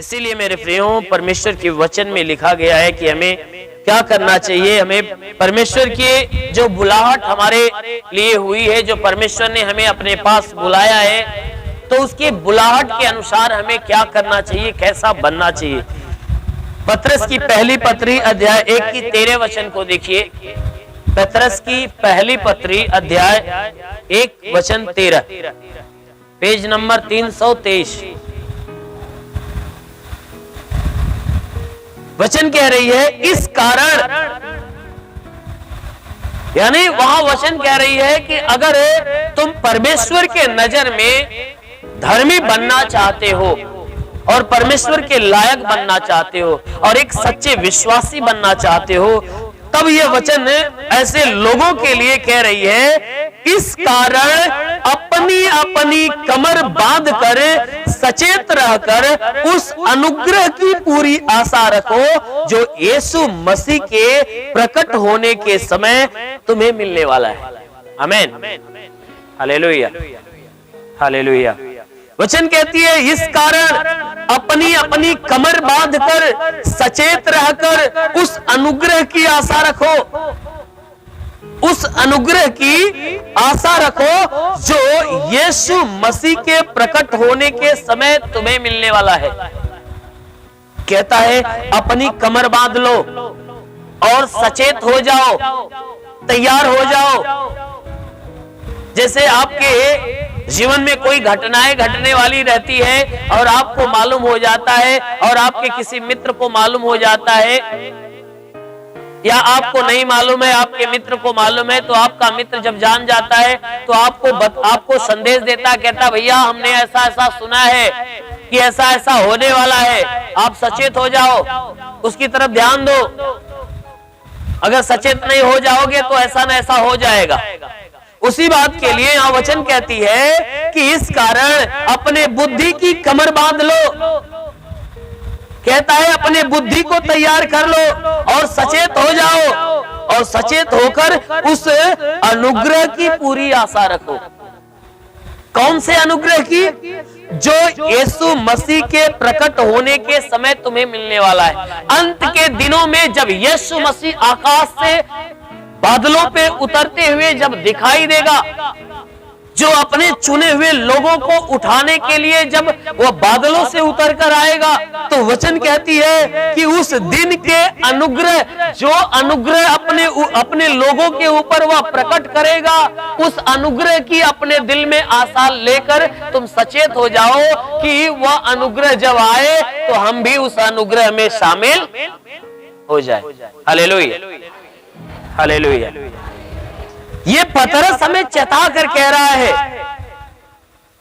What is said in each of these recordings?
इसीलिए मेरे प्रियो, परमेश्वर के वचन में लिखा गया है कि हमें क्या करना चाहिए। हमें परमेश्वर की जो बुलाहट हमारे लिए हुई है, जो परमेश्वर ने हमें अपने पास बुलाया है, तो उसकी बुलाहट के अनुसार हमें क्या करना चाहिए, कैसा बनना चाहिए। पतरस की पहली पत्री अध्याय 1 की 13 वचन को देखिए। पतरस की पहली पत्री अध्याय 1 वचन 13, पेज नंबर 323। वचन कह रही है इस कारण, यानी वहां वचन कह रही है कि अगर तुम परमेश्वर के नजर में धर्मी बनना चाहते हो और परमेश्वर के लायक बनना चाहते हो और एक सच्चे विश्वासी बनना चाहते हो, तब यह वचन ऐसे लोगों के लिए कह रही है, इस कारण अपनी अपनी कमर बांध कर सचेत रहकर उस अनुग्रह की पूरी आशा रखो जो यीशु मसीह के प्रकट होने के समय तुम्हें मिलने वाला है। आमीन, हालेलुया, हालेलुया। वचन कहती है इस कारण अपनी अपनी कमर बांध कर सचेत रहकर उस अनुग्रह की आशा रखो, उस अनुग्रह की आशा रखो जो यीशु मसीह के प्रकट होने के समय तुम्हें मिलने वाला है। कहता है अपनी कमर बांध लो और सचेत हो जाओ, तैयार हो जाओ। जैसे आपके जीवन में कोई घटनाएं घटने वाली रहती है और आपको मालूम हो जाता है और आपके किसी मित्र को मालूम हो जाता है, या आपको नहीं मालूम है, आपके मित्र को मालूम है, तो आपका मित्र जब जान जाता है तो आपको संदेश देता, कहता भैया हमने ऐसा ऐसा सुना है कि ऐसा ऐसा होने वाला है, आप सचेत हो जाओ, उसकी तरफ ध्यान दो। अगर सचेत नहीं हो जाओगे तो ऐसा न ऐसा हो जाएगा। उसी बात के लिए यहाँ वचन कहती है कि इस कारण अपने बुद्धि की कमर बांध लो। कहता है अपने बुद्धि को तैयार कर लो और सचेत हो जाओ, और सचेत होकर उस अनुग्रह की पूरी आशा रखो। कौन से अनुग्रह की? जो यीशु मसीह के प्रकट होने के समय तुम्हें मिलने वाला है। अंत के दिनों में जब यीशु मसीह आकाश से बादलों पे उतरते हुए जब दिखाई देगा, जो अपने चुने हुए लोगों को उठाने के लिए जब वह बादलों से उतर कर आएगा, तो वचन कहती है कि उस दिन के अनुग्रह, जो अनुग्रह अपने लोगों के ऊपर वह प्रकट करेगा, उस अनुग्रह की अपने दिल में आशा लेकर तुम सचेत हो जाओ कि वह अनुग्रह जब आए तो हम भी उस अनुग्रह में शामिल हो जाए। Hallelujah, hallelujah. ये पतरस हमें चेता कर कह रहा है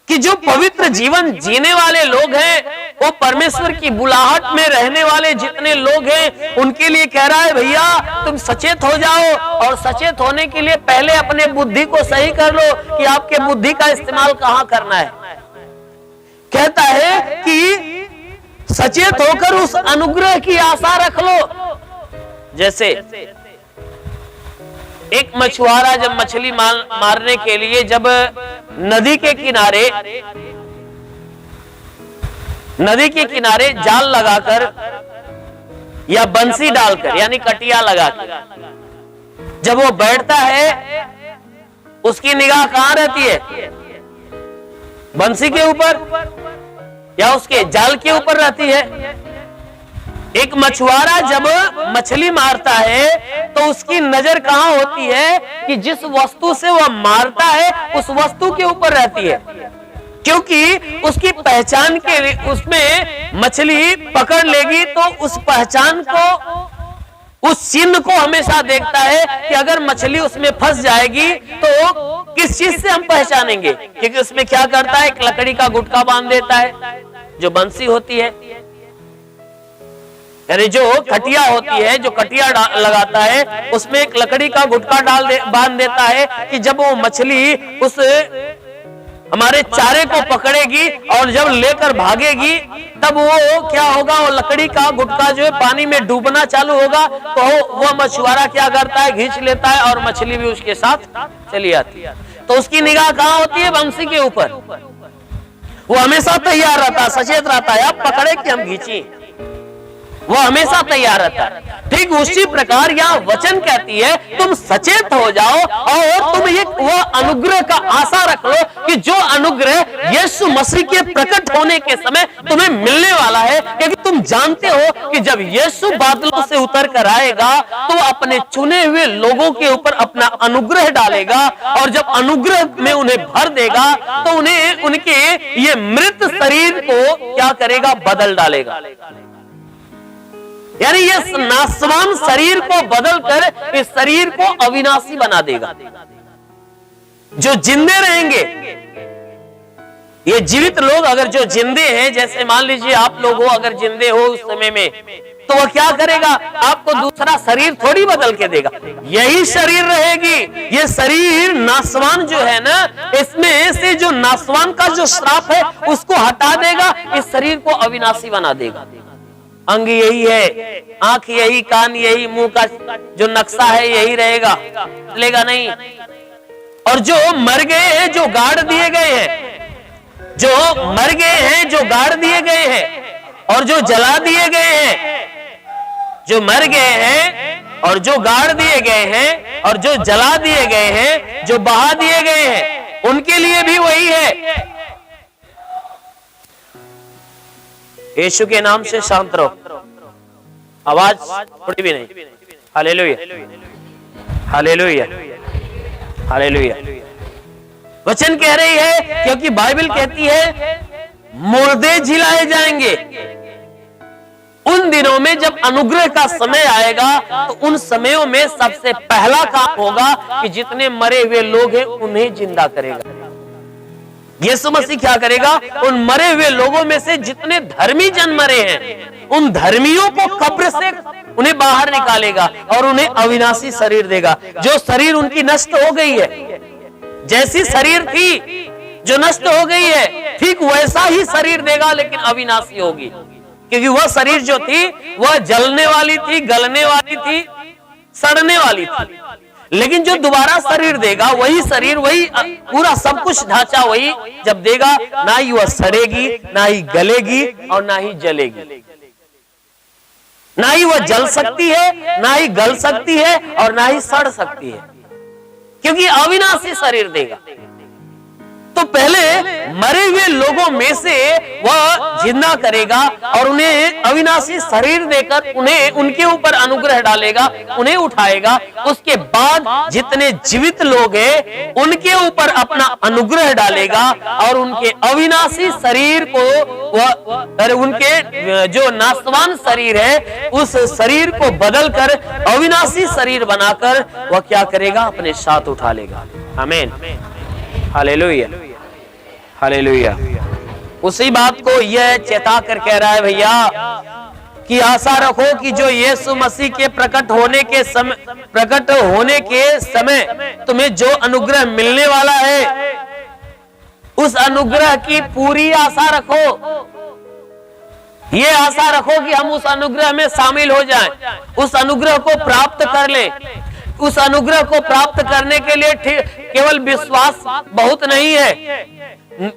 कि जो पवित्र जीवन जीने वाले लोग हैं, वो परमेश्वर की बुलाहट में रहने वाले जितने लोग हैं, उनके लिए कह रहा है भैया तुम सचेत हो जाओ, और सचेत होने के लिए पहले अपने बुद्धि को सही कर लो कि आपके बुद्धि का इस्तेमाल कहां करना है। कहता है कि सचेत होकर उस अनुग्रह की आशा रख लो। जैसे एक मछुआरा जब मछली मारने के लिए जब नदी के किनारे जाल लगाकर या बंसी डालकर यानी कटिया लगाकर जब वो बैठता है, उसकी निगाह कहां रहती है? बंसी के ऊपर या उसके जाल के ऊपर रहती है। एक मछुआरा जब मछली मारता है तो उसकी नजर कहां होती है? कि जिस वस्तु से वह मारता है उस वस्तु के ऊपर रहती है, क्योंकि उसकी पहचान के लिए उसमें मछली पकड़ लेगी तो उस पहचान को, उस चिन्ह को हमेशा देखता है कि अगर मछली उसमें फंस जाएगी तो किस चीज से हम पहचानेंगे? क्योंकि उसमें क्या करता है, एक लकड़ी का गुटका बांध देता है, जो बंसी होती है, यानी जो कटिया होती है, जो कटिया लगाता है उसमें एक लकड़ी का गुटका बांध देता है कि जब वो मछली उस हमारे चारे को पकड़ेगी और जब लेकर भागेगी तब वो क्या होगा, वो लकड़ी का गुटका जो है पानी में डूबना चालू होगा, तो वो मछुआरा क्या करता है, खींच लेता है और मछली भी उसके साथ चली आती है। तो उसकी निगाह कहां होती है? बंसी के ऊपर। वो हमेशा तैयार रहता, सचेत रहता है, अब पकड़े कि हम खींची, वो हमेशा तैयार रहता है। ठीक उसी प्रकार यहाँ वचन कहती है तुम सचेत हो जाओ और तुम ये वह अनुग्रह का आशा रख लो कि जो अनुग्रह यीशु मसीह के प्रकट होने के समय तुम्हें मिलने वाला है, क्योंकि तुम जानते हो कि जब यीशु बादलों से उतर कर आएगा तो अपने चुने हुए लोगों के ऊपर अपना अनुग्रह डालेगा, और जब अनुग्रह में उन्हें भर देगा तो उन्हें उनके ये मृत शरीर को क्या करेगा, बदल डालेगा। यानी ये नासवान शरीर को बदलकर इस शरीर को अविनाशी बना देगा। जो जिंदे रहेंगे, ये जीवित लोग अगर जो जिंदे हैं, जैसे मान लीजिए आप लोग हो, अगर जिंदे हो उस समय में, तो वह क्या करेगा, आपको दूसरा शरीर थोड़ी बदल के देगा, यही शरीर रहेगी। ये शरीर नासवान जो है ना, इसमें से जो नासवान का जो श्राप है उसको हटा देगा, इस शरीर को अविनाशी बना देगा। अंग यही है, आंख यही, कान यही, मुंह का जो नक्शा है यही रहेगा, चलेगा नहीं। और जो मर गए हैं, जो गाड़ दिए गए हैं, जो मर गए हैं, जो गाड़ दिए गए हैं और जो जला दिए गए हैं, जो मर गए हैं और जो गाड़ दिए गए हैं और जो जला दिए गए हैं, जो बहा दिए गए हैं, उनके लिए भी वही है। यीशु के नाम से शांत रहो, आवाज थोड़ी भी नहीं। Hallelujah, hallelujah, hallelujah. वचन कह रही है, क्योंकि बाइबल कहती है मुर्दे जिलाए जाएंगे। उन दिनों में जब अनुग्रह का समय आएगा तो उन समयों में सबसे पहला काम होगा कि जितने मरे हुए लोग हैं उन्हें जिंदा करेगा। यीशु मसीह क्या करेगा, उन मरे हुए लोगों में से जितने धर्मी जन मरे हैं, उन धर्मियों को कब्र से उन्हें बाहर निकालेगा और उन्हें अविनाशी शरीर देगा। जो शरीर उनकी नष्ट हो गई है, जैसी शरीर थी जो नष्ट हो गई है, ठीक वैसा ही शरीर देगा, लेकिन अविनाशी होगी। क्योंकि वह शरीर जो थी वह जलने वाली थी, गलने वाली थी, सड़ने वाली थी। लेकिन जो दोबारा शरीर देगा, वही शरीर, वही पूरा सब कुछ ढांचा वही जब देगा, ना ही वह सड़ेगी, ना ही गलेगी और ना ही जलेगी। ना ही वह जल सकती है, ना ही गल सकती है और ना ही सड़ सकती है, क्योंकि अविनाशी शरीर देगा। तो पहले मरे हुए लोगों में से वह जिंदा करेगा और उन्हें अविनाशी शरीर देकर उन्हें उनके ऊपर अनुग्रह डालेगा, उन्हें उठाएगा। उसके बाद जितने जीवित लोग हैं उनके ऊपर अपना अनुग्रह डालेगा और उनके अविनाशी शरीर को वह, उनके जो नाशवान शरीर है उस शरीर को बदलकर अविनाशी शरीर बनाकर वह क्या करेगा, अपने साथ उठा लेगा। आमीन, हालेलुया, हालेलुया। उसी बात को यह चेता कर कह रहा है भैया कि आशा रखो कि जो यीशु मसीह के प्रकट होने के समय तुम्हें जो अनुग्रह मिलने वाला है, उस अनुग्रह की पूरी आशा रखो। ये आशा रखो कि हम उस अनुग्रह में शामिल हो जाएं, उस अनुग्रह को प्राप्त कर लें। उस अनुग्रह को प्राप्त करने के लिए केवल विश्वास बहुत नहीं है,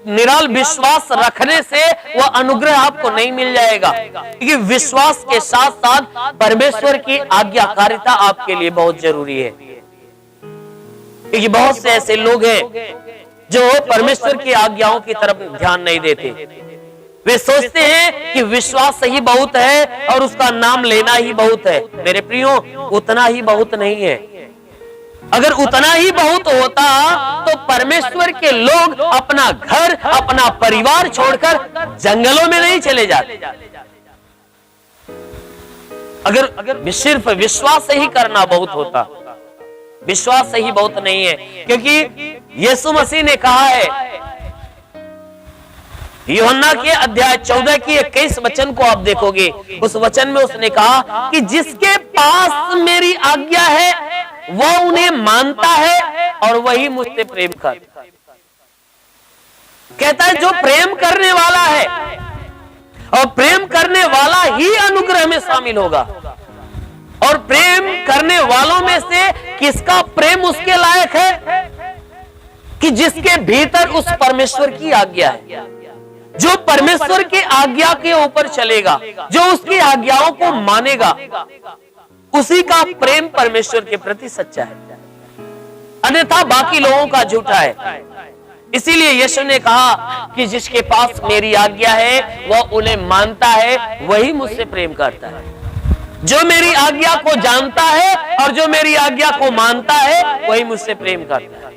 निराल विश्वास रखने से वह अनुग्रह आपको नहीं मिल जाएगा, क्योंकि विश्वास के साथ साथ परमेश्वर की आज्ञाकारिता आपके लिए बहुत जरूरी है। क्योंकि बहुत से ऐसे लोग हैं जो परमेश्वर की आज्ञाओं की तरफ ध्यान नहीं देते। वे सोचते हैं कि विश्वास ही बहुत है और उसका नाम लेना ही बहुत है। मेरे प्रियो, उतना ही बहुत नहीं है। अगर उतना ही बहुत होता तो परमेश्वर के लोग अपना घर, अपना परिवार छोड़कर जंगलों में नहीं चले जाते। अगर सिर्फ विश्वास से ही करना बहुत होता, विश्वास से ही बहुत नहीं है। क्योंकि यीशु मसीह ने कहा है, यूहन्ना के अध्याय 14 की 21 वचन को आप देखोगे, उस वचन में उसने कहा कि जिसके पास मेरी आज्ञा है वह उन्हें मानता है और वही मुझसे प्रेम करता है। कहता है जो प्रेम करने वाला है, और प्रेम करने वाला ही अनुग्रह में शामिल होगा। और प्रेम करने वालों में से किसका प्रेम उसके लायक है कि जिसके भीतर उस परमेश्वर की आज्ञा है। जो परमेश्वर की आज्ञा के ऊपर चलेगा, जो उसकी आज्ञाओं को मानेगा, उसी का प्रेम परमेश्वर के प्रति सच्चा है, अन्यथा बाकी लोगों का झूठा है। इसीलिए यीशु ने कहा कि जिसके पास मेरी आज्ञा है वह उन्हें मानता है, वही मुझसे प्रेम करता है। जो मेरी आज्ञा को जानता है और जो मेरी आज्ञा को मानता है वही मुझसे प्रेम करता है।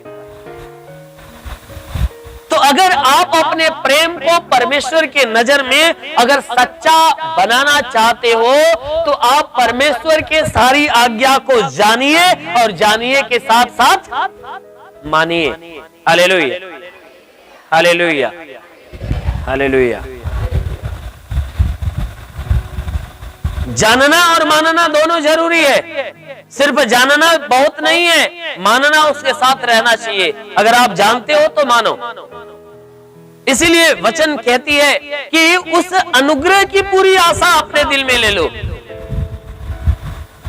तो अगर आप अपने प्रेम को परमेश्वर के नजर में अगर सच्चा बनाना चाहते हो तो आप परमेश्वर के सारी आज्ञा को जानिए और जानिए के साथ साथ मानिए। Hallelujah, hallelujah, hallelujah. जानना और मानना दोनों जरूरी है। सिर्फ जानना बहुत नहीं है, मानना उसके साथ रहना चाहिए। अगर आप जानते हो तो मानो। इसीलिए वचन कहती है कि उस अनुग्रह की पूरी आशा अपने दिल में ले लो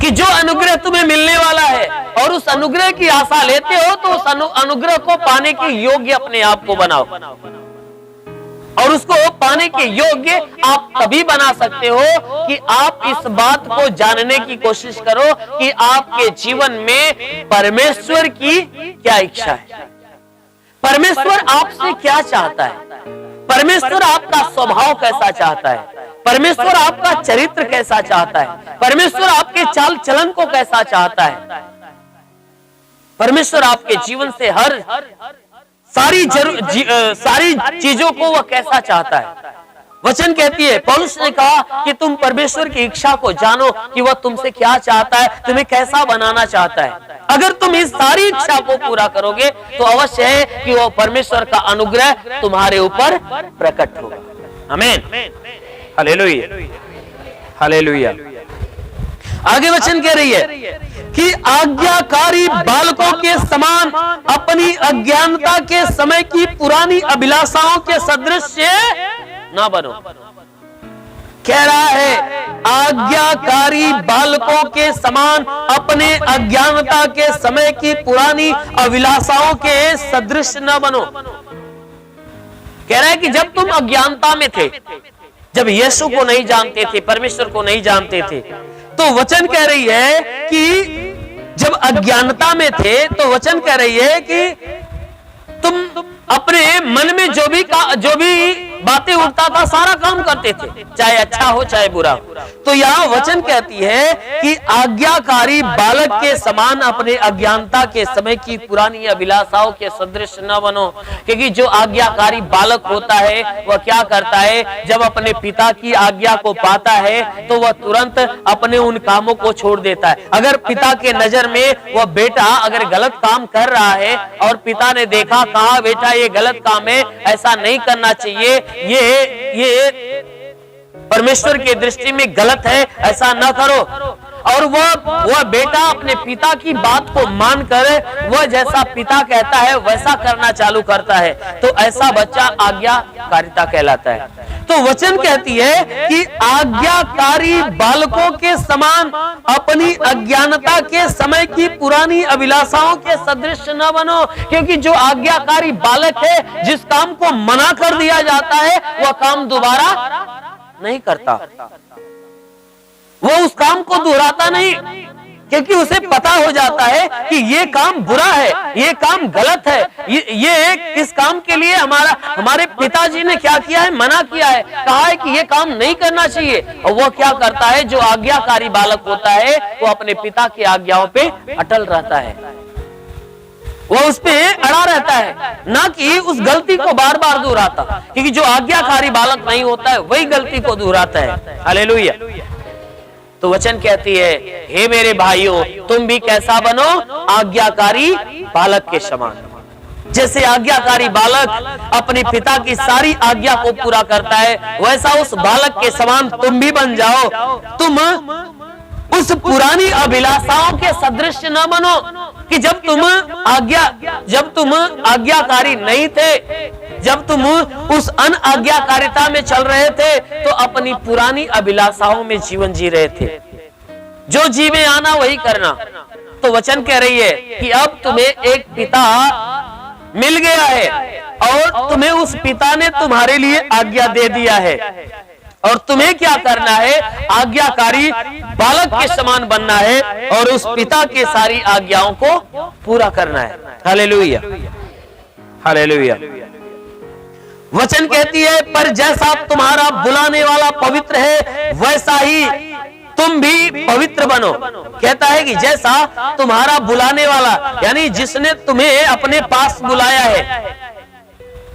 कि जो अनुग्रह तुम्हें मिलने वाला है, और उस अनुग्रह की आशा लेते हो तो उस अनुग्रह को पाने के योग्य अपने आप को बनाओ। और उसको पाने के योग्य आप तभी बना सकते हो कि आप इस बात को जानने की कोशिश करो कि आपके जीवन में परमेश्वर की क्या इच्छा है, परमेश्वर आपसे क्या चाहता है, परमेश्वर आपका स्वभाव कैसा चाहता है, परमेश्वर आपका चरित्र कैसा चाहता है, परमेश्वर आपके चाल चलन को कैसा चाहता है, परमेश्वर आपके जीवन से हर सारी चीजों को वह कैसा चाहता है। वचन कहती है, पौलुस ने कहा कि तुम परमेश्वर की इच्छा को जानो कि वह तुमसे क्या चाहता है, तुम्हें कैसा बनाना चाहता है। अगर तुम इस सारी इच्छा को पूरा करोगे तो अवश्य है कि वह परमेश्वर का अनुग्रह तुम्हारे ऊपर प्रकट होगा। आमीन, हालेलुया, हालेलुया। आगे वचन कह रही है कि आज्ञाकारी बालकों के समान अपनी अज्ञानता के समय की पुरानी अभिलाषाओं के सदृश ना बनो। कह रहा है आज्ञाकारी बालकों के समान अपने अज्ञानता के समय की पुरानी अभिलाषाओं के सदृश न बनो। कह रहा है कि जब तुम अज्ञानता में थे, जब यीशु को नहीं जानते थे, परमेश्वर को नहीं जानते थे, तो वचन कह रही है कि जब अज्ञानता में थे तो वचन कह रही है कि तुम अपने मन में जो भी बातें उठता था सारा काम करते थे, चाहे अच्छा हो चाहे बुरा हो। तो यहाँ वचन कहती है कि आज्ञाकारी बालक के समान अपने अज्ञानता के समय की पुरानी अभिलाषाओं के सदृश न बनो। क्योंकि जो आज्ञाकारी बालक होता है वह क्या करता है, जब अपने पिता की आज्ञा को पाता है तो वह तुरंत अपने उन कामों को छोड़ देता है। अगर पिता के नजर में वह बेटा अगर गलत काम कर रहा है और पिता ने देखा, कहा बेटा ये गलत काम है, ऐसा नहीं करना चाहिए, ये परमेश्वर की दृष्टि में गलत है, ऐसा न करो, और वह बेटा अपने पिता की बात को मानकर वह जैसा पिता कहता है वैसा करना चालू करता है, तो ऐसा बच्चा आज्ञाकारिता कहलाता है। तो वचन कहती है कि आज्ञाकारी बालकों के समान अपनी अज्ञानता के समय की पुरानी अभिलाषाओं के सदृश न बनो। क्योंकि जो आज्ञाकारी बालक है, जिस काम को मना कर दिया जाता है वह काम दोबारा नहीं करता, वो उस काम को दोहराता नहीं, क्योंकि उसे पता हो जाता है कि ये काम बुरा है, ये काम गलत है, ये इस काम के लिए हमारे पिताजी ने क्या किया है, मना किया है, कहा है कि ये काम नहीं करना चाहिए। और वो क्या करता है, जो आज्ञाकारी बालक होता है वो अपने पिता की आज्ञाओं पे अटल रहता है, वो उस पे अड़ा रहता है, ना कि उस गलती को बार बार दोहराता। क्योंकि जो आज्ञाकारी बालक नहीं होता है वही गलती को दोहराता है। हालेलुया। तो वचन कहती है, हे मेरे भाइयों, तुम भी कैसा बनो, आज्ञाकारी बालक के समान। जैसे आज्ञाकारी बालक अपने पिता की सारी आज्ञा को पूरा करता है, वैसा उस बालक के समान तुम भी बन जाओ। तुम उस पुरानी अभिलाषाओं के सदृश न बनो कि जब तुम आज्ञाकारी नहीं थे, जब तुम उस अनआज्ञाकारिता में चल रहे थे तो अपनी पुरानी अभिलाषाओं में जीवन जी रहे थे, जो जी में आना वही करना। तो वचन कह रही है कि अब तुम्हें एक पिता मिल गया है और तुम्हें उस पिता ने तुम्हारे लिए आज्ञा दे दिया है और तुम्हें क्या करना है, आज्ञाकारी बालक के समान बनना है और उस पिता के सारी आज्ञाओं को पूरा करना है। Hallelujah, hallelujah. वचन कहती है, पर जैसा तुम्हारा बुलाने वाला पवित्र है वैसा ही तुम भी पवित्र बनो। कहता है कि जैसा तुम्हारा बुलाने वाला, यानी जिसने तुम्हें अपने पास बुलाया है,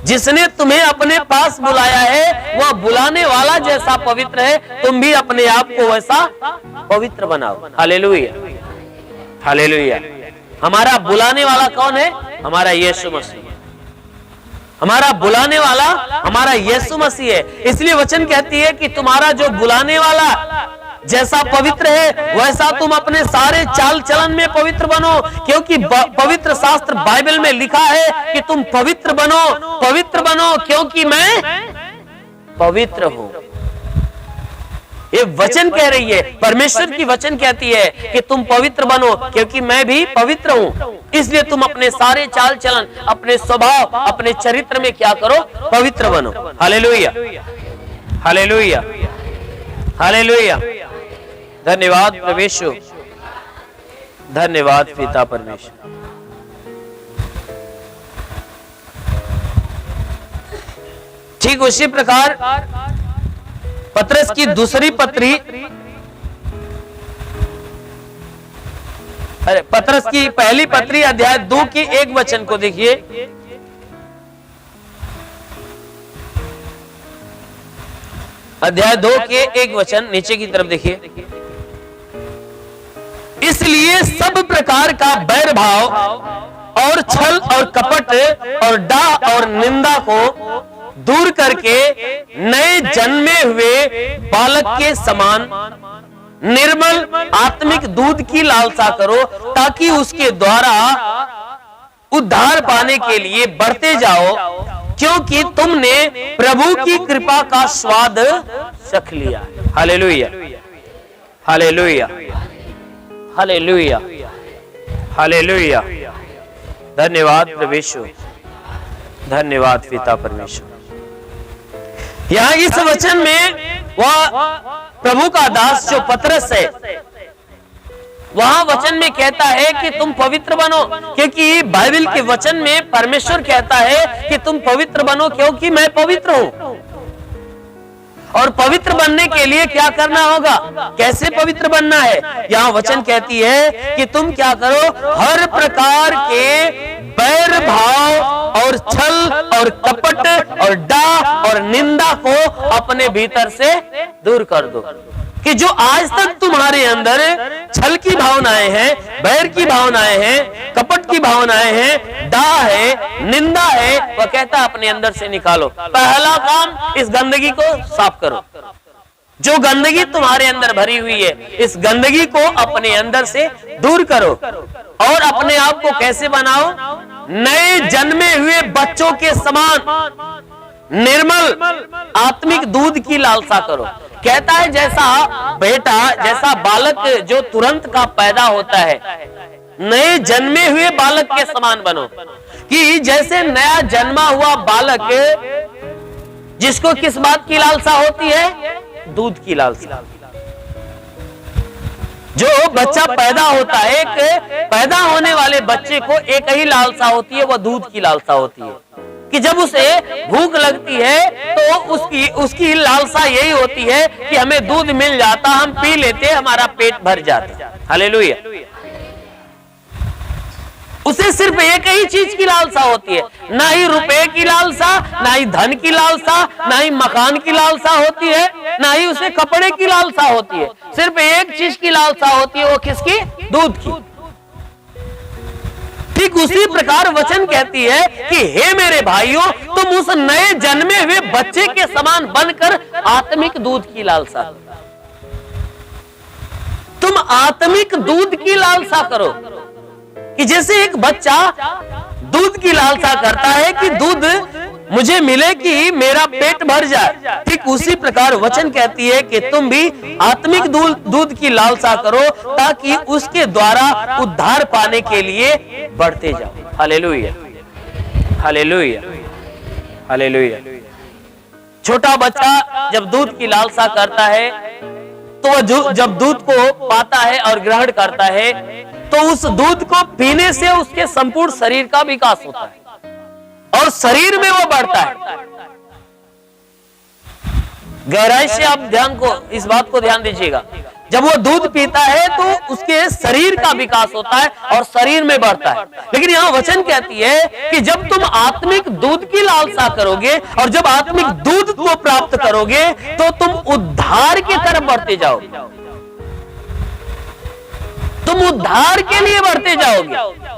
जिसने तुम्हें अपने पास बुलाया है वह बुलाने वाला जैसा पवित्र है, तुम भी अपने आप को वैसा पवित्र बनाओ। Hallelujah, hallelujah. हमारा बुलाने वाला कौन है? हमारा यीशु मसीह। हमारा बुलाने वाला हमारा यीशु मसीह है। इसलिए वचन कहती है कि तुम्हारा जो बुलाने वाला जैसा पवित्र है वैसा तुम अपने सारे चाल चलन में पवित्र बनो, क्योंकि पवित्र शास्त्र बाइबल में लिखा है कि तुम पवित्र बनो, पवित्र बनो क्योंकि मैं पवित्र हूं। ये वचन कह रही है, परमेश्वर की वचन कहती है कि तुम पवित्र बनो क्योंकि मैं भी पवित्र हूं। इसलिए तुम अपने सारे चाल चलन, अपने स्वभाव, अपने चरित्र में क्या करो? पवित्र बनो। Hallelujah, hallelujah, hallelujah. धन्यवाद परमेश्वर, धन्यवाद पिता परमेश्वर। ठीक उसी प्रकार पतरस की दूसरी पत्री, पतरस की पहली पत्री अध्याय 2 की 1 वचन को देखिए। अध्याय 2 के 1 वचन नीचे की तरफ देखिए। इसलिए सब प्रकार का बैर भाव और छल और कपट और डाह और निंदा को दूर करके नए जन्मे हुए बालक के समान निर्मल आत्मिक दूध की लालसा करो, ताकि उसके द्वारा उद्धार पाने के लिए बढ़ते जाओ, क्योंकि तुमने प्रभु की कृपा का स्वाद चख लिया। Hallelujah, hallelujah, hallelujah, hallelujah. धन्यवाद परमेश्वर, धन्यवाद पिता परमेश्वर। यहाँ इस वचन में वह प्रभु का दास जो पतरस है, वहां वचन में कहता है कि तुम पवित्र बनो, क्योंकि बाइबल के वचन में परमेश्वर कहता है कि तुम पवित्र बनो क्योंकि मैं पवित्र हूं। और पवित्र बनने के लिए क्या करना होगा? कैसे पवित्र बनना है? यहाँ वचन कहती है कि तुम क्या करो? हर प्रकार के बैर भाव और छल और कपट और डाह और निंदा को अपने भीतर से दूर कर दो। कि जो आज तक तुम्हारे अंदर छल की भावनाएं हैं, बैर की भावनाएं हैं, कपट की भावनाएं हैं, डाह है, निंदा है, वह कहता अपने अंदर से निकालो। पहला काम, इस गंदगी को साफ करो। जो गंदगी तुम्हारे अंदर भरी हुई है, इस गंदगी को अपने अंदर से दूर करो और अपने आप को कैसे बनाओ? नए जन्मे हुए बच्चों के समान निर्मल आत्मिक दूध की लालसा करो। कहता है जैसा बेटा, जैसा बालक जो तुरंत का पैदा होता है, नए जन्मे हुए बालक के समान बनो। कि जैसे नया जन्मा हुआ बालक, जिसको किस बात की लालसा होती है? दूध की लालसा। जो बच्चा पैदा होता है, एक पैदा होने वाले बच्चे को एक ही लालसा होती है, वह दूध की लालसा होती है। कि जब उसे भूख लगती है तो उसकी लालसा यही होती है कि हमें दूध मिल जाता, हम पी लेते, हमारा पेट भर जाता। हालेलुया। उसे सिर्फ एक ही चीज की लालसा होती है, ना ही रुपए की लालसा, ना ही धन की लालसा, ना ही मकान की लालसा होती है, ना ही उसे कपड़े की लालसा होती है। सिर्फ एक चीज की लालसा होती है, वो किसकी? दूध की। ठीक उसी प्रकार वचन कहती है कि हे मेरे भाइयों, तुम उस नए जन्मे हुए बच्चे के समान बनकर आत्मिक दूध की लालसा, तुम आत्मिक दूध की लालसा करो। कि जैसे एक बच्चा दूध की लालसा करता है कि दूध मुझे मिले कि मेरा पेट भर जाए, ठीक उसी प्रकार वचन कहती है कि तुम भी आत्मिक दूध की लालसा करो, ताकि उसके द्वारा उद्धार पाने के लिए बढ़ते जाओ। Hallelujah, hallelujah, hallelujah. छोटा बच्चा जब दूध की लालसा करता है तो वह जब दूध को पाता है और ग्रहण करता है तो उस दूध को पीने से उसके संपूर्ण शरीर का विकास होता है और शरीर में वो बढ़ता है। गहराई से आप इस बात को ध्यान दीजिएगा। जब वो दूध पीता है तो उसके शरीर का विकास होता है और शरीर में बढ़ता है। लेकिन यहाँ वचन कहती है कि जब तुम आत्मिक दूध की लालसा करोगे और जब आत्मिक दूध को प्राप्त करोगे तो तुम उद्धार की तरफ बढ़ते जाओगे, तुम उद्धार के लिए बढ़ते जाओगे।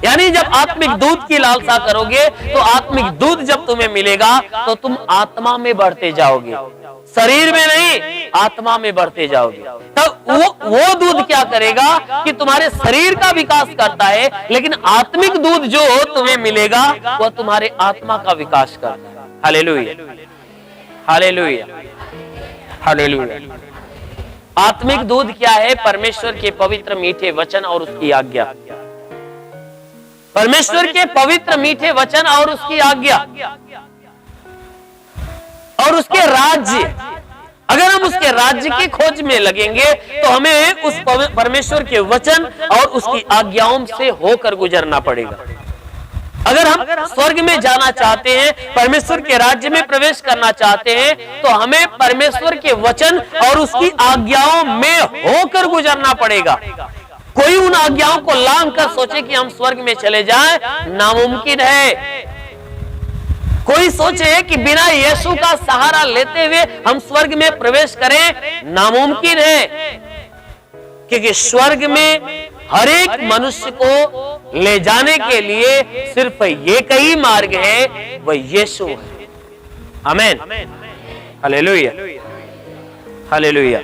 यानी जब आत्मिक दूध की लालसा करोगे तो आत्मिक दूध जब तुम्हें मिलेगा तो तुम आत्मा में बढ़ते जाओगे, शरीर में नहीं, आत्मा में बढ़ते जाओगे। तब वो दूध क्या करेगा कि तुम्हारे शरीर का विकास करता है, लेकिन आत्मिक दूध जो तुम्हें मिलेगा वह तुम्हारे आत्मा का विकास करता है। Hallelujah, hallelujah, hallelujah. आत्मिक दूध क्या है? परमेश्वर के पवित्र मीठे वचन और उसकी आज्ञा। परमेश्वर के पवित्र मीठे वचन और उसकी आज्ञा और उसके राज्य। अगर हम उसके राज्य की खोज में लगेंगे तो हमें उस परमेश्वर के वचन और उसकी आज्ञाओं से होकर गुजरना पड़ेगा। अगर हम स्वर्ग में जाना चाहते हैं, परमेश्वर के राज्य में प्रवेश करना चाहते हैं, तो हमें परमेश्वर के वचन और उसकी आज्ञाओं में होकर गुजरना पड़ेगा। कोई उन आज्ञाओं को लांघ कर सोचे कि हम स्वर्ग में चले जाएं, नामुमकिन है। कोई सोचे कि बिना यीशु का सहारा लेते हुए हम स्वर्ग में प्रवेश करें, नामुमकिन है। क्योंकि स्वर्ग में हर एक मनुष्य को ले जाने के लिए सिर्फ एक ही मार्ग है, वह यीशु है। आमीन, हालेलुया, हालेलुया।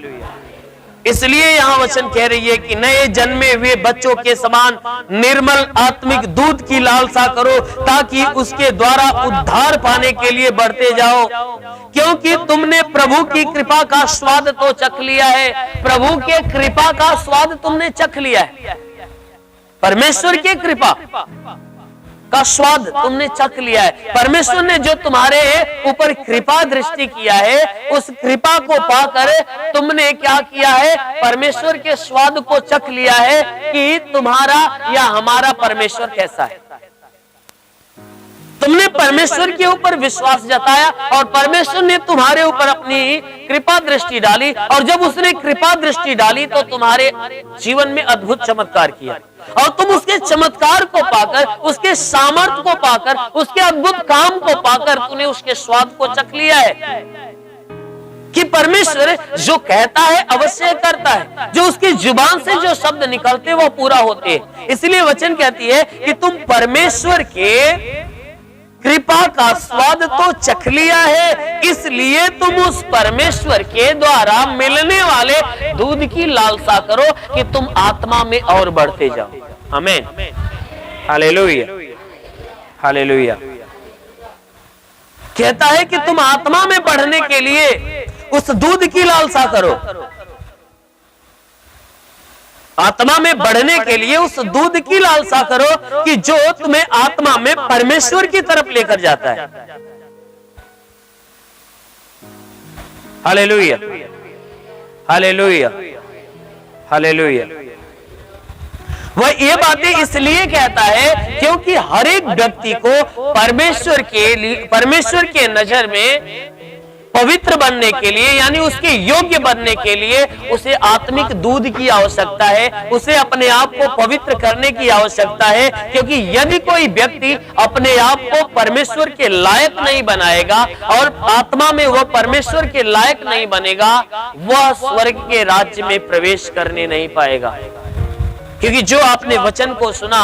इसलिए यहां वचन कह रही है कि नए जन्मे हुए बच्चों के समान निर्मल आत्मिक दूध की लालसा करो ताकि उसके द्वारा उद्धार पाने के लिए बढ़ते जाओ, क्योंकि तुमने प्रभु की कृपा का स्वाद तो चख लिया है। प्रभु के कृपा का स्वाद तुमने चख लिया है। परमेश्वर की कृपा का स्वाद तुमने चख लिया है। परमेश्वर ने जो तुम्हारे ऊपर कृपा दृष्टि किया है, उस कृपा को पाकर तुमने क्या किया है? परमेश्वर के स्वाद को चख लिया है कि तुम्हारा या हमारा परमेश्वर कैसा है। तुमने परमेश्वर के ऊपर विश्वास जताया और परमेश्वर ने तुम्हारे ऊपर अपनी कृपा दृष्टि डाली, और जब उसने कृपा दृष्टि डाली तो तुम्हारे जीवन में अद्भुत चमत्कार किया, और तुम उसके चमत्कार को पाकर, उसके सामर्थ्य को पाकर, उसके अद्भुत काम को पाकर तूने उसके स्वाद को चख लिया है कि परमेश्वर जो कहता है अवश्य करता है, जो उसकी जुबान से जो शब्द निकलते वो पूरा होते हैं। इसलिए वचन कहती है कि तुम परमेश्वर के कृपा का स्वाद तो चख लिया है, इसलिए तुम उस परमेश्वर के द्वारा मिलने वाले दूध की लालसा करो कि तुम आत्मा में और बढ़ते जाओ। आमीन, हालेलुया, हालेलुया। कहता है कि तुम आत्मा में बढ़ने के लिए उस दूध की लालसा करो। आत्मा में बढ़ने के लिए उस दूध की लालसा करो कि जो तुम्हें आत्मा में परमेश्वर की तरफ लेकर जाता है। Hallelujah, hallelujah, hallelujah. वह ये बातें इसलिए कहता है क्योंकि हर एक व्यक्ति को परमेश्वर के नजर में पवित्र बनने के लिए, यानी उसके योग्य बनने के लिए उसे आत्मिक दूध की आवश्यकता है, उसे अपने आप को पवित्र करने की आवश्यकता है। क्योंकि यदि कोई व्यक्ति अपने आप को परमेश्वर के लायक नहीं बनाएगा और आत्मा में वह परमेश्वर के लायक नहीं बनेगा, वह स्वर्ग के राज्य में प्रवेश करने नहीं पाएगा। क्योंकि जो आपने वचन को सुना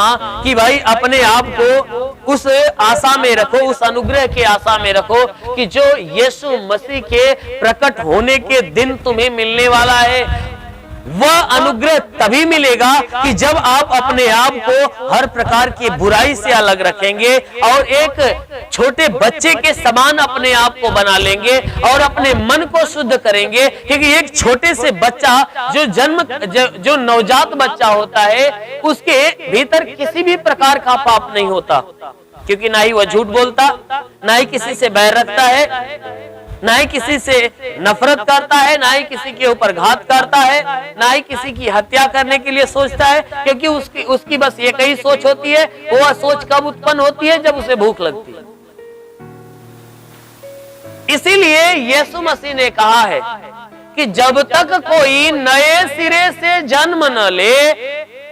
कि भाई अपने आप को उस आशा में रखो, उस अनुग्रह के आशा में रखो कि जो यीशु मसीह के प्रकट होने के दिन तुम्हें मिलने वाला है, वह अनुग्रह तभी मिलेगा कि जब आप अपने आप को हर प्रकार की बुराई से अलग रखेंगे और एक छोटे बच्चे के समान अपने आप को बना लेंगे और अपने मन को शुद्ध करेंगे। क्योंकि एक छोटे से बच्चा जो नवजात बच्चा होता है, उसके भीतर किसी भी प्रकार का पाप नहीं होता, क्योंकि ना ही वह झूठ बोलता, ना ही किसी से बैर रखता है, ना ही किसी से नफरत करता है, ना ही किसी के ऊपर घात करता है, ना ही किसी की हत्या करने के लिए सोचता है, क्योंकि उसकी बस एक ही सोच होती है। वह सोच कब उत्पन्न होती है? जब उसे भूख लगती है। इसीलिए यीशु मसीह ने कहा है कि जब तक कोई नए सिरे से जन्म न ले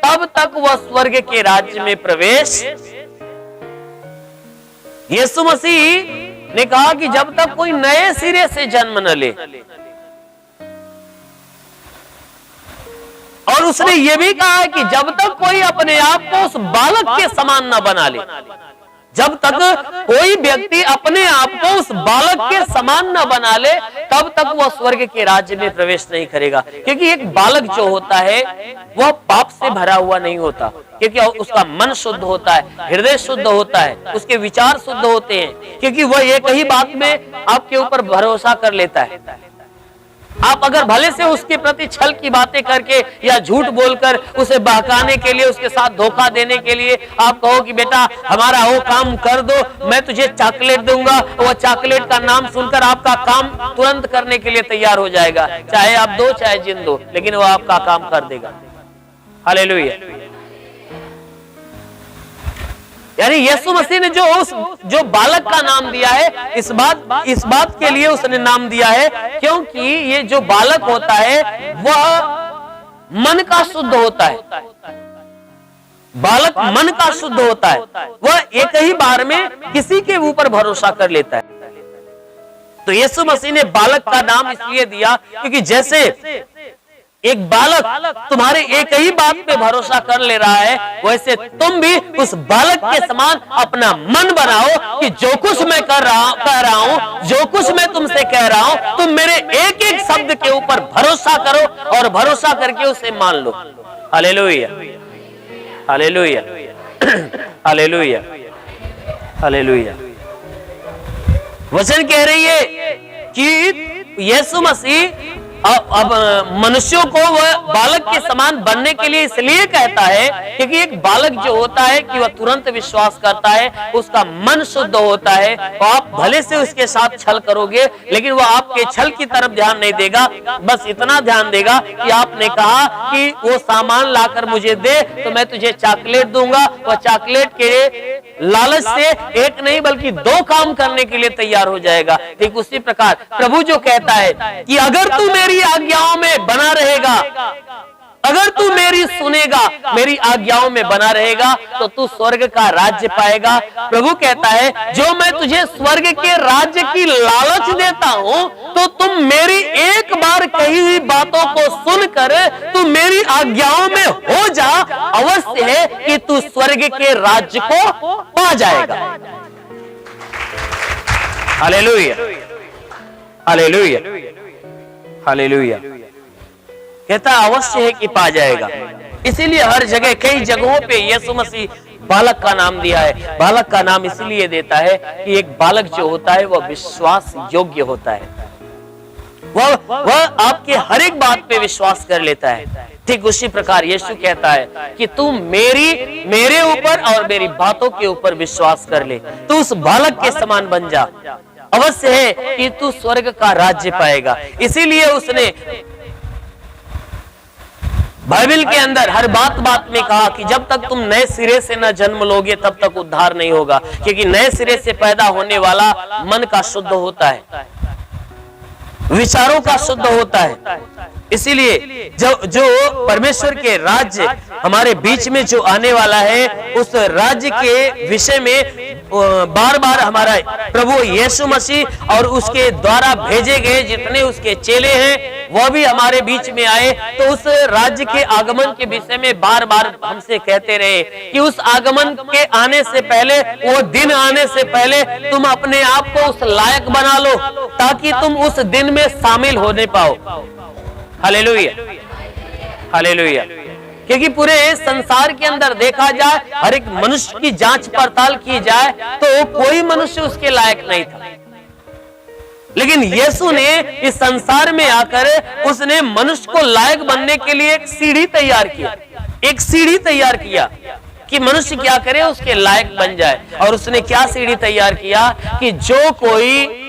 तब तक वह स्वर्ग के राज्य में प्रवेश। यीशु मसीह ने कहा कि जब तक कोई नए सिरे से जन्म न ले, और उसने यह भी कहा है कि जब तक कोई अपने आप को उस बालक के समान न बना ले, जब तक कोई व्यक्ति अपने आप को उस बालक के समान न बना ले तब तक वह स्वर्ग के राज्य में प्रवेश नहीं करेगा। क्योंकि एक बालक जो होता है वह पाप से भरा हुआ नहीं होता, क्योंकि उसका मन शुद्ध होता है, हृदय शुद्ध होता है, उसके विचार शुद्ध होते हैं, क्योंकि वह एक ही बात में आपके ऊपर भरोसा कर लेता है। आप अगर भले से उसके प्रति छल की बातें करके या झूठ बोलकर उसे बहकाने के लिए, उसके साथ धोखा देने के लिए आप कहो कि बेटा हमारा वो काम कर दो, मैं तुझे चॉकलेट दूंगा, वो चॉकलेट का नाम सुनकर आपका काम तुरंत करने के लिए तैयार हो जाएगा। चाहे आप दो चाहे जिन दो, लेकिन वो आपका काम कर देगा। हालेलुया। यानी यीशु मसीह ने जो बालक का नाम दिया है, इस बात के लिए उसने नाम दिया है क्योंकि ये जो बालक होता है वह मन का शुद्ध होता है। बालक मन का शुद्ध होता है, वह एक ही बार में किसी के ऊपर भरोसा कर लेता है। तो यीशु मसीह ने बालक का नाम इसलिए दिया क्योंकि जैसे एक बालक तुम्हारे एक ही बात पे भरोसा कर ले रहा है, वैसे तुम भी उस बालक के समान अपना मन बनाओ कि जो कुछ मैं कह रहा हूं, जो कुछ मैं तुमसे कह रहा हूं, तुम मेरे एक एक शब्द के ऊपर भरोसा करो और भरोसा करके उसे मान लो। Hallelujah, hallelujah, hallelujah, hallelujah. वचन कह रही है कि यीशु मसीह अब मनुष्यों को वह बालक के समान बनने के लिए इसलिए कहता है क्योंकि एक बालक जो होता है कि वह तुरंत विश्वास करता है, उसका मन शुद्ध होता है, तो आप भले से उसके साथ छल करोगे लेकिन वह आपके छल की तरफ ध्यान नहीं देगा, बस इतना ध्यान देगा कि आपने कहा कि वो सामान लाकर मुझे दे तो मैं तुझे चॉकलेट दूंगा। वह चॉकलेट के लालच से एक नहीं बल्कि दो काम करने के लिए तैयार हो जाएगा। ठीक उसी प्रकार प्रभु जो कहता है कि अगर तू मेरी आज्ञाओं में बना रहेगा, अगर तू मेरी सुनेगा, मेरी आज्ञाओं में बना रहेगा तो तू स्वर्ग का राज्य पाएगा। प्रभु कहता है जो मैं तुझे स्वर्ग के राज्य की लालच देता हूं तो तुम मेरी एक बार कही हुई बातों को सुनकर तू मेरी आज्ञाओं में हो जा, अवश्य है कि तू स्वर्ग के राज्य को पा जाएगा। Hallelujah, hallelujah, hallelujah. कहता अवश्य है कि पा जाएगा। इसीलिए हर जगह कई जगहों पे यीशु मसीह बालक का नाम दिया है। बालक का नाम इसलिए देता है कि एक बालक जो होता है वह विश्वास योग्य होता है, वह आपके हर एक बात पे विश्वास कर लेता है। ठीक उसी प्रकार यीशु कहता है कि तू मेरे ऊपर और मेरी बातों के ऊपर विश्वास कर ले, तू उस बालक के समान बन जा, अवश्य है कि तू स्वर्ग का राज्य पाएगा। इसीलिए उसने बाइबल के अंदर हर बात में कहा कि जब तक तुम नए सिरे से न जन्म लोगे तब तक उद्धार नहीं होगा, क्योंकि नए सिरे से पैदा होने वाला मन का शुद्ध होता है, विचारों का शुद्ध होता है। इसीलिए जो परमेश्वर के राज्य हमारे बीच में जो आने वाला है, उस राज्य के विषय में बार बार हमारा प्रभु यीशु मसीह और उसके द्वारा भेजे गए जितने उसके चेले हैं वह भी हमारे बीच में आए, तो उस राज्य के आगमन के विषय में बार बार हमसे कहते रहे कि उस आगमन के आने से पहले, वो दिन आने से पहले तुम अपने आप को उस लायक बना लो ताकि तुम उस दिन में शामिल होने पाओ। Hallelujah, hallelujah. क्योंकि पूरे संसार के अंदर देखा जाए, हर एक मनुष्य की जांच पड़ताल की जाए तो कोई मनुष्य उसके लायक नहीं था, लेकिन यीशु ने इस संसार में आकर उसने मनुष्य को लायक बनने के लिए एक सीढ़ी तैयार किया, एक सीढ़ी तैयार किया कि मनुष्य क्या करे, उसके लायक बन जाए। और उसने क्या सीढ़ी तैयार किया कि जो कोई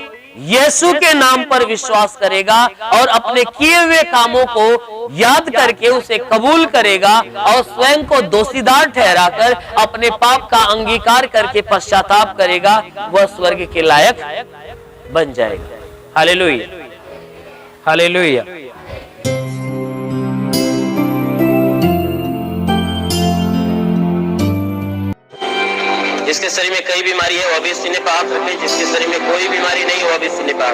यीशु के नाम पर विश्वास करेगा और अपने किए हुए कामों को याद करके उसे कबूल करेगा और स्वयं को दोषीदार ठहराकर अपने पाप का अंगीकार करके पश्चाताप करेगा, वह स्वर्ग के लायक बन जाएगा। Hallelujah, hallelujah. जिसके शरीर में कई बीमारी है वह भी सीने पर हाथ रखे, जिसके शरीर में कोई बीमारी नहीं वह भी सीने पर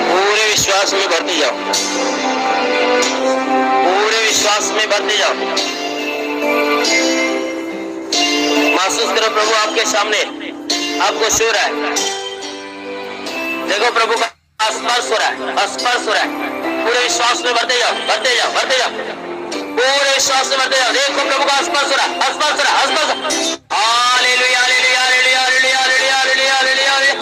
पूरे विश्वास में बढ़ते जाओ, पूरे विश्वास में बढ़ते जाओ। महसूस करो प्रभु आपके सामने आपको छू रहा है, देखो प्रभु का स्पर्श हो रहा है, स्पर्श हो रहा है। पूरे विश्वास में बढ़ते जाओ, बढ़ते जाओ, बढ़ते जाओ, पूरे विश्वास में बढ़ते जाओ। देखो प्रभु का स्पर्श हो रहा है, स्पर्श हो रहा है, स्पर्श। Hallelujah, hallelujah, hallelujah, hallelujah, hallelujah, hallelujah, hallelujah.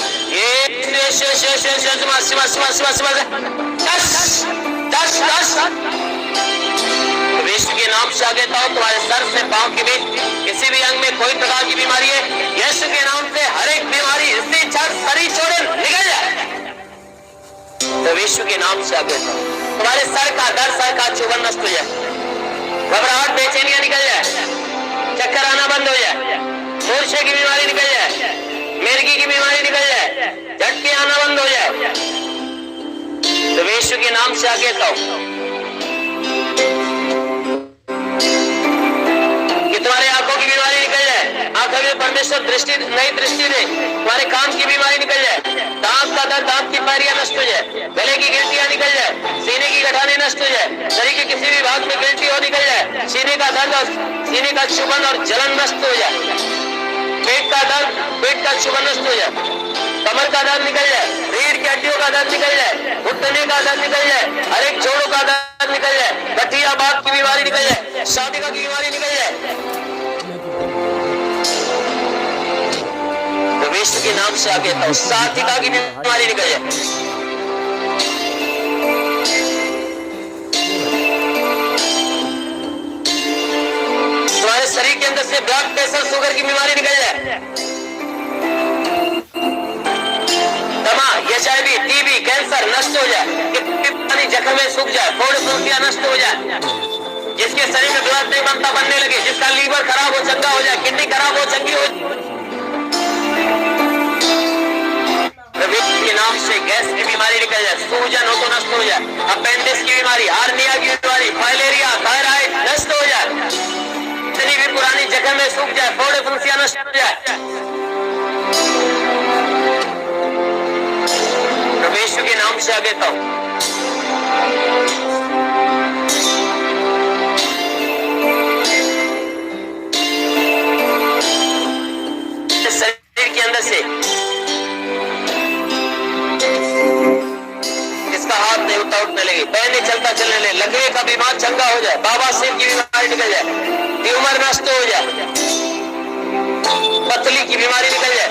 विश्व के नाम से आगे ताओ, तुम्हारे सर से पांव के बीच किसी भी अंग में कोई प्रकार की बीमारी है, यीशु के नाम से हर एक बीमारी इससे शरीर छोड़े निकल जाए। तो विश्व के नाम से आगे ताओ, तुम्हारे सर का दर्द, सर का चुभन नष्ट हो जाए, घबराहट बेचैनियां निकल जाए, चक्कर आना बंद हो जाए, मूर्छे की बीमारी निकल जाए, मिर्गी की बीमारी निकल जाए, झटके आना बंद हो जाए। तो विश्व के नाम से आगे ताओ कि तुम्हारे आंखों की बीमारी निकल जाए, आंखों में परमेश्वर दृष्टि नई दृष्टि दे, तुम्हारे कान की बीमारी निकल जाए, दांत का दर्द, दांत की पायरियां नष्ट हो जाए, गले की गिल्टियां निकल जाए, सीने की गठाने नष्ट हो जाए, शरीर के किसी भी भाग में गिल्टी हो निकल जाए, सीने का दर्द और सीने का चुभन और जलन नष्ट हो जाए, पेट का दर्द, पेट का चुभन नष्ट हो जाए, कमर का दर्द निकल जाए, रीढ़ की हड्डियों का दर्द निकल जाए, घुटने का दर्द निकल जाए, हर एक जोड़ों का दर्द निकल जाए, गठिया बात की बीमारी निकल जाए, शादिका की बीमारी निकल जाए। तो विश्व के नाम से आगे तो साथिका की बीमारी निकल जाए। तुम्हारे शरीर के अंदर से ब्लड प्रेशर, शुगर की बीमारी निकल जाए, दमा, HIV, TB, कैंसर नष्ट हो जाए, जख्म में सूख जाए, फोड़ फुंसियां नष्ट हो जाए, जिसके शरीर में ब्लड नहीं बनता बनने लगे, जिसका लीवर खराब हो चंगा हो जाए, किडनी खराब हो चंगी हो, के नाम से गैस की बीमारी निकल जाए, सूजन हो तो नष्ट हो जाए, अपेंडिक्स की बीमारी, हार्निया की बीमारी, फाइलेरिया, थायराइड नष्ट हो जाए, इतनी भी पुरानी जगह में सूख जाए, फोड़े फुंसियां नष्ट हो जाए। विश्व के नाम से आगे तो शरीर के अंदर से इसका हाथ नहीं उठने लगे, पैर नहीं चलता चलने लगे, लकवे का बीमार चंगा हो जाए, बवासीर की बीमारी निकल जाए, ट्यूमर नष्ट हो जाए, पथरी की बीमारी निकल जाए,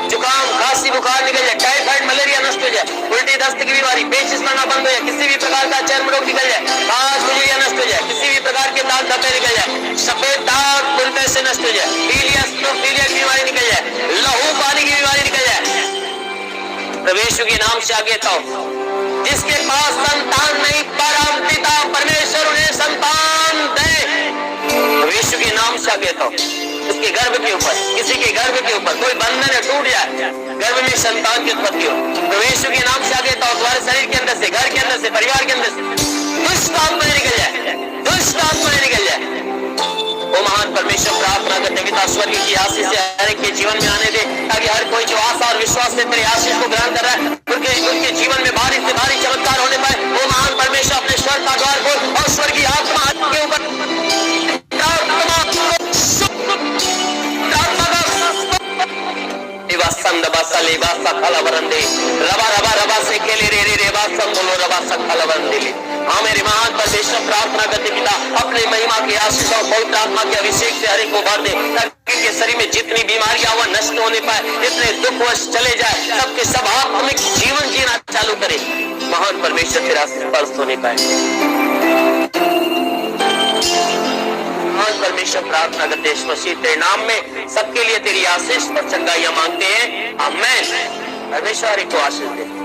जुकाम, खांसी, बुखार निकल जाए, टाइफाइड, मलेरिया नष्ट हो जाए, उल्टी दस्त की बीमारी, पेचिश पड़ना बंद हो जाए, किसी भी प्रकार का चर्म रोग निकल जाए, खांस खुजलिया नष्ट हो जाए, किसी भी प्रकार के दाग धब्बे निकल जाए, सफेद दाग खुरपे से नष्ट हो जाए, पीलिया की बीमारी निकल जाए, लहू पानी की बीमारी निकल जाए। प्रवेश के नाम से आगे तो जिसके पास संतान नहीं, परम पिता परमेश्वर उन्हें संतान दे। विश्व के नाम से आगे तो उसके गर्भ के ऊपर, किसी के गर्भ के ऊपर कोई बंधन है टूट जाए, गर्भ में संतान की उत्पत्ति हो। प्रवेश के नाम से आगे तो तुम्हारे शरीर के अंदर से, घर के अंदर से, परिवार के अंदर से दुष्ट आत्माएं निकल जाए, दुष्ट आत्माएं निकल जाए। वो महान परमेश्वर प्रार्थना करते पिता स्वर्ग की आशीष से हर एक के जीवन में आने दे, ताकि हर कोई जो आशा और विश्वास से तेरी आशीष को ग्रहण कर रहा है उनके जीवन में भारी से भारी चमत्कार होने पाए। वो महान परमेश्वर अपने स्वर्ग का द्वार खोल और स्वर्गीय आत्मा के ऊपर रबा रबा रबा से खेले रे रे रे बा सब बोलो रबा सब खला बंदे हाँ मेरे महान परमेश्वर, प्रार्थना करते पिता, अपने महिमा की आशीष और पवित्र आत्मा के अभिषेक से हर एक को भर दे, ताकि इनके शरीर में जितनी बीमारियां वह नष्ट होने पाए, जितने दुख वह चले जाए, सबके सब आत्मिक जीवन जीना चालू करे। महान परमेश्वर तेरा स्पर्श होने पाए। महान परमेश्वर, प्रार्थना करते यीशु मसीह तेरे नाम में सबके लिए तेरी आशीष और चंगाइयां मांगते हैं। आमीन। परमेश्वर को आशीष दे।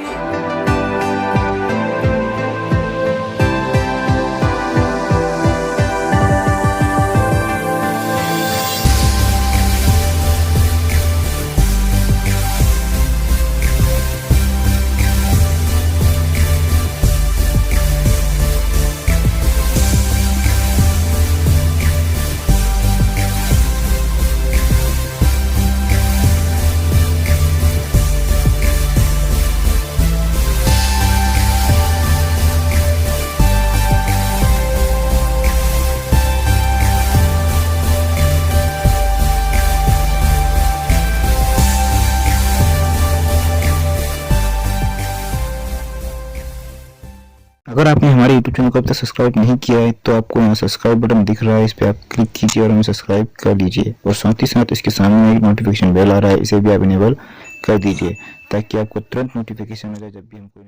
अगर आपने हमारे YouTube चैनल को अब तक सब्सक्राइब नहीं किया है तो आपको यहाँ सब्सक्राइब बटन दिख रहा है, इस पर आप क्लिक कीजिए और हमें सब्सक्राइब कर लीजिए। और साथ ही साथ इसके सामने एक नोटिफिकेशन बेल आ रहा है, इसे भी आप इनेबल कर दीजिए ताकि आपको तुरंत नोटिफिकेशन मिले जब भी हम कोई